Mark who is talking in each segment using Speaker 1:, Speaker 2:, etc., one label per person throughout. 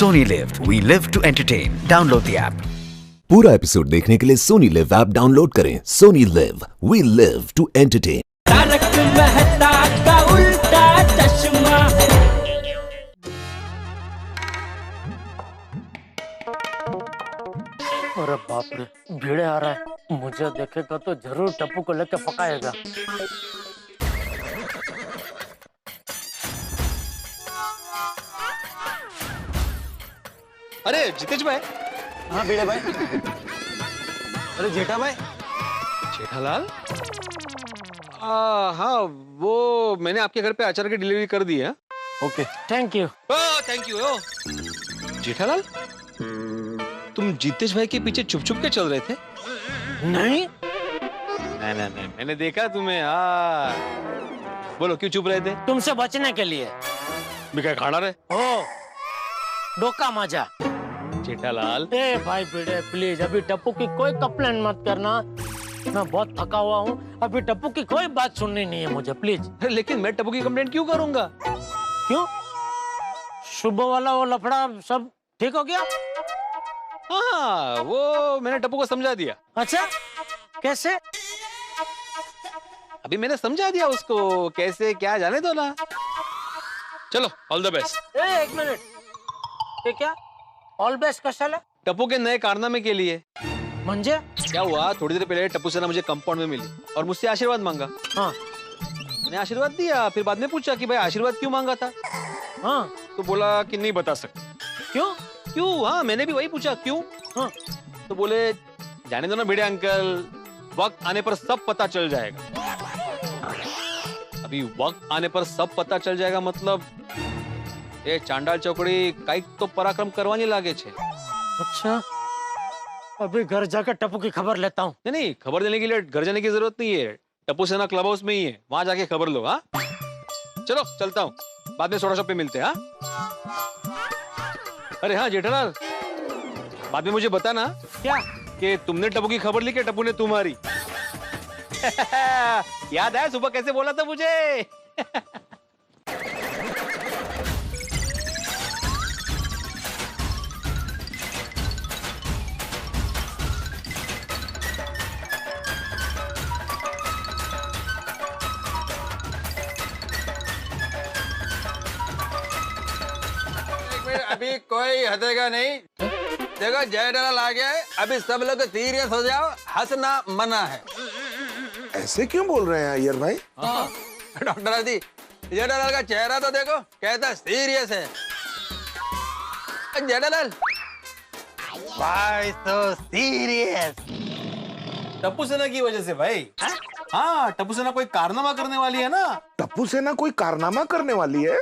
Speaker 1: Sony Live. We live to entertain. Download the app.
Speaker 2: पूरा episode देखने के लिए सोनी लिव ऐप डाउनलोड करें। Sony LIV, we live to entertain.
Speaker 3: Taarak Mehta Ka Ooltah चश्मा।
Speaker 4: अरे बाप रे, भीड़े आ रहा है। मुझे देखेगा तो जरूर टप्पू को लेके पकाएगा।
Speaker 5: अरे जितेश भाई।
Speaker 6: हाँ भीड़े भाई। अरे जेठा भाई।
Speaker 5: जेठालाल। हाँ, वो मैंने आपके घर पे अचार की डिलीवरी कर दी है।
Speaker 6: Okay,
Speaker 4: thank you.
Speaker 5: Thank you. Jethalal, तुम जितेश भाई के पीछे छुप छुप के चल रहे थे?
Speaker 4: नहीं
Speaker 5: नहीं, मैंने देखा तुम्हें। हाँ, बोलो क्यों छुप रहे थे?
Speaker 4: तुमसे बचने के लिए।
Speaker 5: बिका खाना रहे
Speaker 4: ओ डोका मजा।
Speaker 5: जेठालाल।
Speaker 4: ए भाई भीड़े प्लीज, अभी टप्पू की कोई कंप्लेंट मत करना। मैं बहुत थका हुआ हूँ, अभी टप्पू की कोई बात सुननी नहीं है मुझे, प्लीज।
Speaker 5: लेकिन मैं टप्पू की कंप्लेंट क्यों करूंगा?
Speaker 4: क्यों? सुबह वाला वो लफड़ा सब ठीक हो गया?
Speaker 5: हाँ, वो मैंने टप्पू को समझा दिया।
Speaker 4: अच्छा, कैसे?
Speaker 5: अभी मैंने समझा दिया उसको, कैसे क्या जाने दो ना। चलो, ऑल द बेस्ट।
Speaker 4: एक मिनट, ये क्या ऑल बेस्ट कशाला?
Speaker 5: टप्पू के नए कारनामे के लिए।
Speaker 4: मंजे
Speaker 5: क्या हुआ, थोड़ी देर पहले टप्पू से ना मुझे कंपाउंड में मिली और मुझसे आशीर्वाद मांगा।
Speaker 4: हाँ
Speaker 5: मैंने आशीर्वाद दिया, फिर बाद में पूछा कि भाई आशीर्वाद क्यों मांगा था।
Speaker 4: हाँ,
Speaker 5: तो बोला कि नहीं बता सकते।
Speaker 4: क्यों?
Speaker 5: क्यों? हाँ, मैंने भी वही पूछा क्यों।
Speaker 4: हाँ,
Speaker 5: तो बोले जाने दो ना भिड़े अंकल, वक्त आने पर सब पता चल जाएगा। अभी वक्त आने पर सब पता चल जाएगा मतलब ये चांडाल चौकड़ी काइक तो पराक्रम करवानी लागे छे।
Speaker 4: अच्छा, अभी घर जाकर टप्पू की खबर लेता हूँ।
Speaker 5: नहीं, खबर देने के लिए घर जाने की जरूरत नहीं है। टप्पू सेना क्लब हाउस में ही है, वहां जाके खबर लो। हाँ चलो, चलता हूँ, बाद में सोडा शॉप पे मिलते हैं। हाँ? अरे हाँ जेठालाल, बाद में मुझे बताना
Speaker 4: क्या
Speaker 5: कि तुमने टप्पू की खबर ली कि टप्पू ने तुम्हारी। याद है सुबह कैसे बोला था मुझे?
Speaker 6: अभी कोई हटेगा नहीं। देखो जेठालाल आ गया है, अभी सब लोग सीरियस हो जाओ, हंसना मना है।
Speaker 7: ऐसे क्यों बोल रहे हैं अय्यर भाई?
Speaker 6: डॉक्टर आदि, जेठालाल का चेहरा तो देखो, कहता सीरियस है। जेठालाल, भाई तो सीरियस।
Speaker 5: टप्पू सेना की वजह से भाई। हाँ, टप्पू सेना कोई कारनामा करने वाली है ना।
Speaker 7: टप्पू सेना कोई कारनामा करने वाली है?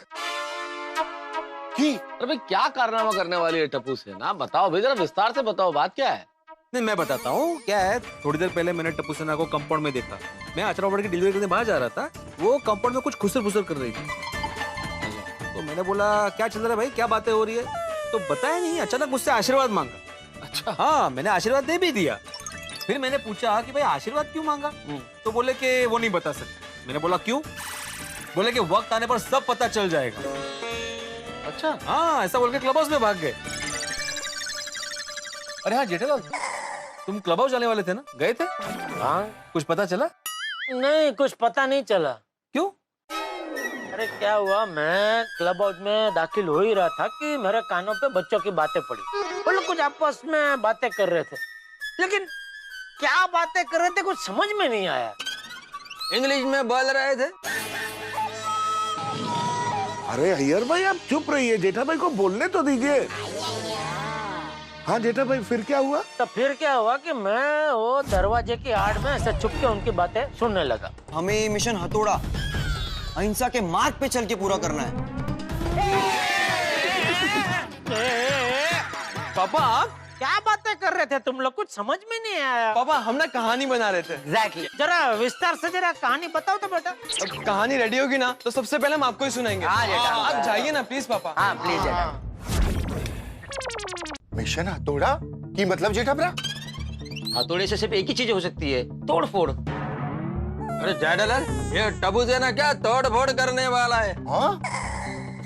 Speaker 6: अरे भाई क्या कारनामा करने वाली है टप्पू सेना? बताओ भाई, जरा विस्तार से बताओ, बात क्या है?
Speaker 5: नहीं, मैं बताता हूँ क्या है। थोड़ी देर पहले मैंने टप्पू सेना को कंपाउंड में देखा। मैं अचार की डिलीवरी करने बाहर जा रहा था, वो कंपाउंड में कुछ खुसर फुसर कर रही थी। तो मैंने बोला क्या चल रहा है भाई, क्या बातें हो रही है? तो बताया नहीं, अचानक मुझसे आशीर्वाद मांगा। अच्छा हाँ, मैंने आशीर्वाद दे भी दिया। फिर मैंने पूछा कि भाई आशीर्वाद क्यों मांगा? तो बोले कि वो नहीं बता सकते। मैंने बोला क्यों? बोले कि वक्त आने पर सब पता चल जाएगा। अच्छा हाँ, ऐसा बोल के क्लब हाउस में भाग गए। अरे हाँ जेठालाल, तुम क्लब हाउस जाने वाले थे ना, गए थे?
Speaker 4: हाँ,
Speaker 5: कुछ पता चला?
Speaker 4: नहीं कुछ पता नहीं चला।
Speaker 5: क्यों?
Speaker 4: अरे क्या हुआ, मैं क्लब हाउस में दाखिल हो ही रहा था कि मेरे कानों पे बच्चों की बातें पड़ी। वो लोग कुछ आपस में बातें कर रहे थे, लेकिन क्या बातें कर रहे थे कुछ समझ में नहीं आया।
Speaker 6: इंग्लिश में बोल रहे थे।
Speaker 7: अरे अय्यर भाई आप चुप रहिए, जेठा भाई को बोलने तो दीजिए। हाँ जेठा भाई, फिर क्या हुआ?
Speaker 4: तो फिर क्या हुआ कि मैं वो दरवाजे की आड़ में ऐसे छुप के उनकी बातें सुनने लगा।
Speaker 8: हमें ये मिशन हथौड़ा अहिंसा के मार्ग पे चल के पूरा करना है।
Speaker 6: पापा
Speaker 4: क्या बातें कर रहे थे तुम लोग, कुछ समझ में नहीं आया।
Speaker 6: पापा हम ना कहानी बना रहे थे।
Speaker 4: एग्जैक्टली, जरा विस्तार से जरा कहानी बताओ तो बेटा।
Speaker 6: अब कहानी रेडी होगी ना तो सबसे पहले हम आपको ही सुनाएंगे।
Speaker 4: हाँ जेठा,
Speaker 6: आप जाइए ना प्लीज पापा।
Speaker 4: हाँ प्लीज जेठा।
Speaker 7: मिशन हथौड़ा की मतलब जेठा भरा?
Speaker 8: हथौड़े से सिर्फ एक ही चीज हो सकती है, तोड़ फोड़।
Speaker 6: अरे जेठालाल, ये टप्पू सेना क्या तोड़ फोड़ करने वाला है?
Speaker 7: हाँ?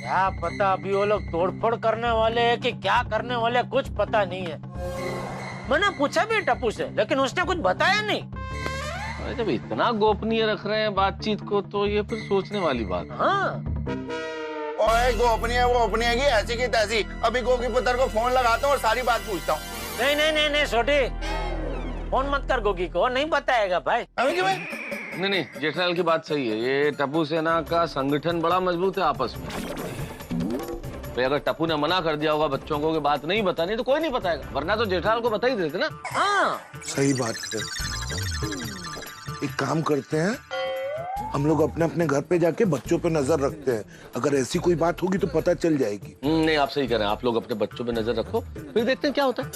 Speaker 4: क्या पता अभी वो लोग तोड़फोड़ करने वाले हैं कि क्या करने वाले, कुछ पता नहीं है। मैंने पूछा भी टप्पू से, लेकिन उसने कुछ बताया नहीं।
Speaker 9: अरे जब इतना गोपनीय रख रहे हैं बातचीत को, तो ये फिर सोचने वाली बात।
Speaker 4: हाँ
Speaker 6: ओए गोपनीय वो अपनी है ऐसी की तैसी। अभी गोगी पुत्र को फोन लगाता हूँ और सारी बात पूछता हूँ।
Speaker 4: नहीं नहीं नहीं नहीं छोटी, फोन मत कर गोगी को, नहीं बताएगा भाई।
Speaker 6: अभी क्यों?
Speaker 9: नहीं, जेठालाल की बात सही है। ये टप्पू सेना का संगठन बड़ा मजबूत है आपस में। तो अगर टप्पू ने मना कर दिया होगा बच्चों को कि बात नहीं बतानी, तो कोई नहीं बताएगा, वरना तो जेठालाल को बता ही देते ना।
Speaker 4: हाँ
Speaker 7: सही बात है। एक काम करते हैं, हम लोग अपने अपने घर पे जाके बच्चों पे नजर रखते हैं। अगर ऐसी कोई बात होगी तो पता चल जाएगी।
Speaker 9: नहीं, आप सही कह रहे हैं। आप लोग अपने बच्चों पे नजर रखो, फिर देखते हैं क्या होता है।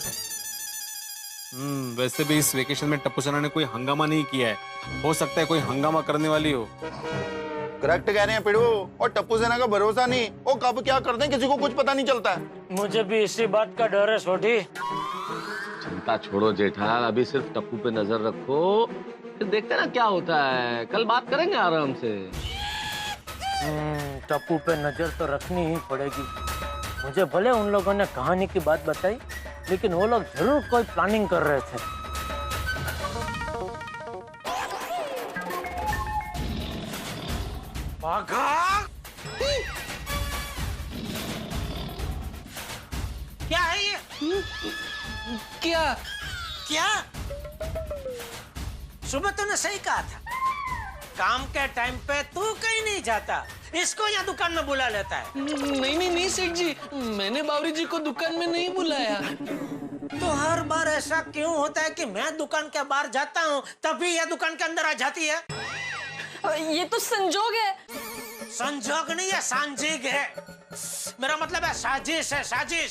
Speaker 5: वैसे भी इस वेकेशन में टप्पू सेना ने कोई हंगामा नहीं किया है। हो सकता है कोई हंगामा करने वाली हो।
Speaker 6: करेक्ट कह रहे हैं पिड़ू। और टप्पू सेना का भरोसा नहीं, वो कब क्या कर दें किसी को कुछ पता नहीं चलता है।
Speaker 4: मुझे भी इसी बात का डर है छोटी।
Speaker 9: चिंता छोड़ो जेठालाल, अभी सिर्फ टप्पू पे नजर रखो, फिर देखते हैं ना क्या होता है। कल बात करेंगे आराम से।
Speaker 4: टप्पू पे नजर तो रखनी ही पड़ेगी। मुझे भले उन लोगों ने कहानी की बात बताई, लेकिन वो लोग जरूर कोई प्लानिंग कर रहे थे। क्या है ये?
Speaker 3: क्या?
Speaker 4: क्या? सुबह तूने सही कहा था, काम के टाइम पे तू कहीं नहीं जाता, इसको यहाँ दुकान में बुला लेता है।
Speaker 3: नहीं सेठ जी, मैंने बावरी जी को दुकान में नहीं बुलाया।
Speaker 4: तो हर बार ऐसा क्यों होता है कि मैं दुकान के बाहर जाता हूँ तभी यह दुकान के अंदर आ जाती है?
Speaker 10: ये तो संजोग है।
Speaker 4: संजोग नहीं है, सांजिग है। मेरा मतलब है साजिश है, साजिश।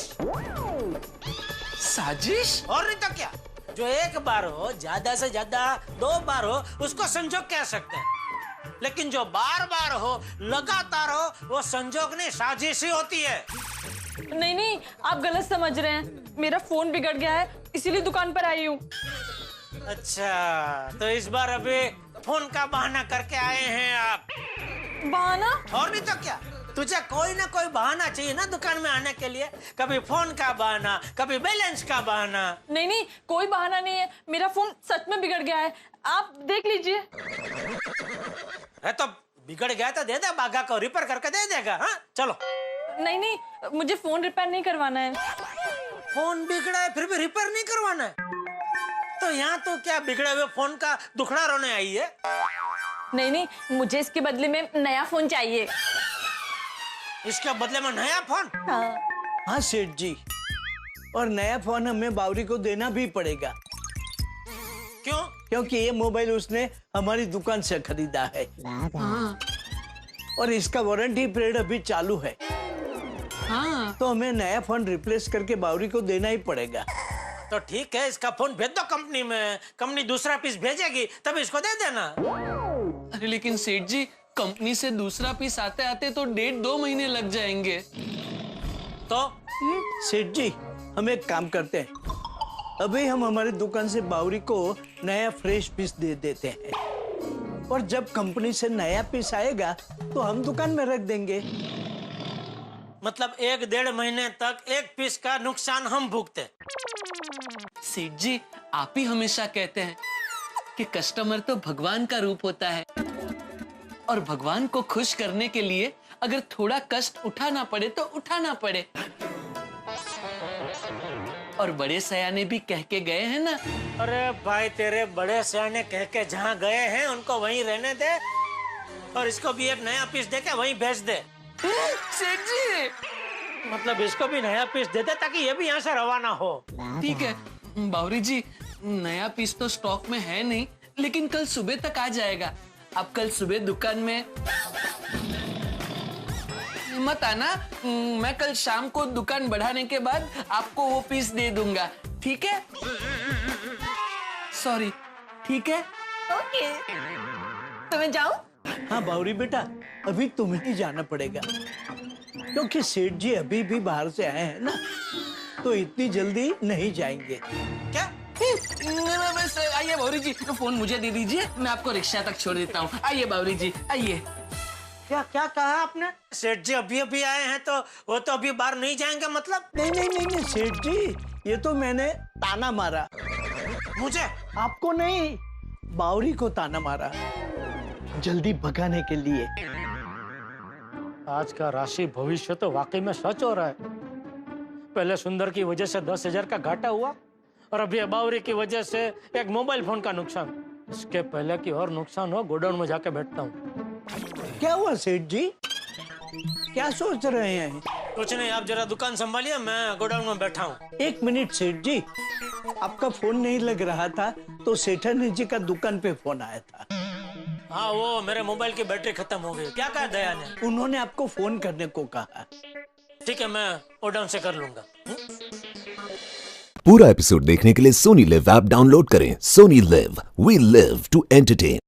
Speaker 3: साजिश?
Speaker 4: और नहीं तो क्या। जो एक बार हो, ज्यादा से ज्यादा 2 बार हो, उसको संजोग कह सकते हैं। लेकिन जो बार बार हो, लगातार हो, वो संजोग नहीं, साजिश ही होती है।
Speaker 10: नहीं, आप गलत समझ रहे हैं। मेरा फोन बिगड़ गया है, इसीलिए दुकान पर आई हूँ।
Speaker 4: अच्छा, तो इस बार अभी फोन का बहाना करके आए हैं आप।
Speaker 10: बहाना?
Speaker 4: और नहीं तो क्या। तुझे कोई ना कोई बहाना चाहिए ना दुकान में आने के लिए। कभी फोन का बहाना, कभी बैलेंस का बहाना।
Speaker 10: नहीं, कोई बहाना नहीं है। मेरा फोन सच में बिगड़ गया है, आप देख लीजिए।
Speaker 4: है तो बिगड़ गया तो दे दे, बागा को रिपेयर करके दे देगा। हाँ चलो।
Speaker 10: नहीं, मुझे फोन रिपेयर नहीं करवाना है।
Speaker 4: फोन बिगड़ा है फिर भी रिपेयर नहीं करवाना है? तो यहाँ तो क्या बिगड़े हुए फोन का दुखड़ा रोने आई है?
Speaker 10: नहीं, मुझे इसके बदले में नया फोन चाहिए।
Speaker 4: इसके बदले में नया फोन?
Speaker 3: हाँ सेठ जी, और नया फोन हमें बावरी को देना भी पड़ेगा।
Speaker 4: क्यों?
Speaker 3: क्योंकि ये मोबाइल उसने हमारी दुकान से खरीदा है। और इसका वारंटी पीरियड अभी चालू है।
Speaker 10: हाँ।
Speaker 3: तो हमें नया फोन रिप्लेस करके बावरी को देना ही पड़ेगा।
Speaker 4: तो ठीक है, इसका फोन भेज दो कंपनी में, कंपनी दूसरा पीस भेजेगी, तब इसको दे देना।
Speaker 3: अरे लेकिन सेठ जी, कंपनी से दूसरा पीस आते आते तो 1.5-2 महीने लग जाएंगे।
Speaker 4: तो
Speaker 3: सेठ जी, हम एक काम करते हैं, अभी हम हमारी दुकान से बावरी को नया फ्रेश पीस दे देते हैं, और जब कंपनी से नया पीस आएगा तो हम दुकान में रख देंगे।
Speaker 4: मतलब 1-1.5 महीने तक एक पीस का नुकसान हम भुगते।
Speaker 3: सेठ जी, आप ही हमेशा कहते हैं कि कस्टमर तो भगवान का रूप होता है, और भगवान को खुश करने के लिए अगर थोड़ा कष्ट उठाना पड़े तो उठाना पड़े। और बड़े सयाने भी कह के गए हैं ना।
Speaker 4: अरे भाई, तेरे बड़े सयाने कह के जहाँ गए हैं उनको वहीं रहने दे, और इसको भी एक नया पीस देके वहीं भेज दे।
Speaker 3: सेठ जी,
Speaker 4: मतलब इसको भी नया पीस दे दे ताकि ये भी यहाँ से रवाना हो।
Speaker 3: ठीक है बावरी जी, नया पीस तो स्टॉक में है नहीं, लेकिन कल सुबह तक आ जाएगा। आप कल सुबह दुकान में मत आना, मैं कल शाम को दुकान बढ़ाने के बाद आपको वो पीस दे दूंगा, ठीक है? सॉरी, ठीक है?
Speaker 10: ओके। तो मैं जाऊं?
Speaker 3: हाँ बावरी बेटा, अभी तुम्हें ही जाना पड़ेगा, क्योंकि सेठ जी अभी भी बाहर से आए हैं ना, तो इतनी जल्दी नहीं जाएंगे।
Speaker 4: क्या?
Speaker 3: बस आइए बावरी जी, तो फोन मुझे दे दीजिए, मैं आपको रिक्शा तक छोड़ देता हूँ। आइए बावरी जी, आइए।
Speaker 4: क्या क्या कहा आपने? सेठ जी अभी अभी आए हैं तो वो तो अभी बाहर नहीं जाएंगे मतलब?
Speaker 11: नहीं सेठ जी, ये तो मैंने ताना मारा।
Speaker 4: मुझे?
Speaker 11: आपको नहीं, बावरी को ताना मारा, जल्दी भगाने के लिए।
Speaker 4: आज का राशि भविष्य तो वाकई में सच हो रहा है। पहले सुंदर की वजह से 10,000 का घाटा हुआ और अभी बावरी की वजह से एक मोबाइल फोन का नुकसान। इसके पहले कि और नुकसान हो, गोडाउन में जाके बैठता हूँ।
Speaker 11: क्या हुआ सेठ जी, क्या सोच रहे हैं?
Speaker 4: कुछ नहीं, आप जरा दुकान संभालिए, मैं गोडाउन में बैठा हूँ।
Speaker 11: 1 मिनट सेठ जी, आपका फोन नहीं लग रहा था तो सेठानी जी का दुकान पे फोन आया था।
Speaker 4: हाँ, वो मेरे मोबाइल की बैटरी खत्म हो गई। क्या कहा दया ने?
Speaker 11: उन्होंने आपको फोन करने को कहा।
Speaker 4: ठीक है, मैं गोडाउन से कर लूंगा।
Speaker 2: पूरा एपिसोड देखने के लिए सोनी लिव ऐप डाउनलोड करें। Sony LIV, we live to entertain.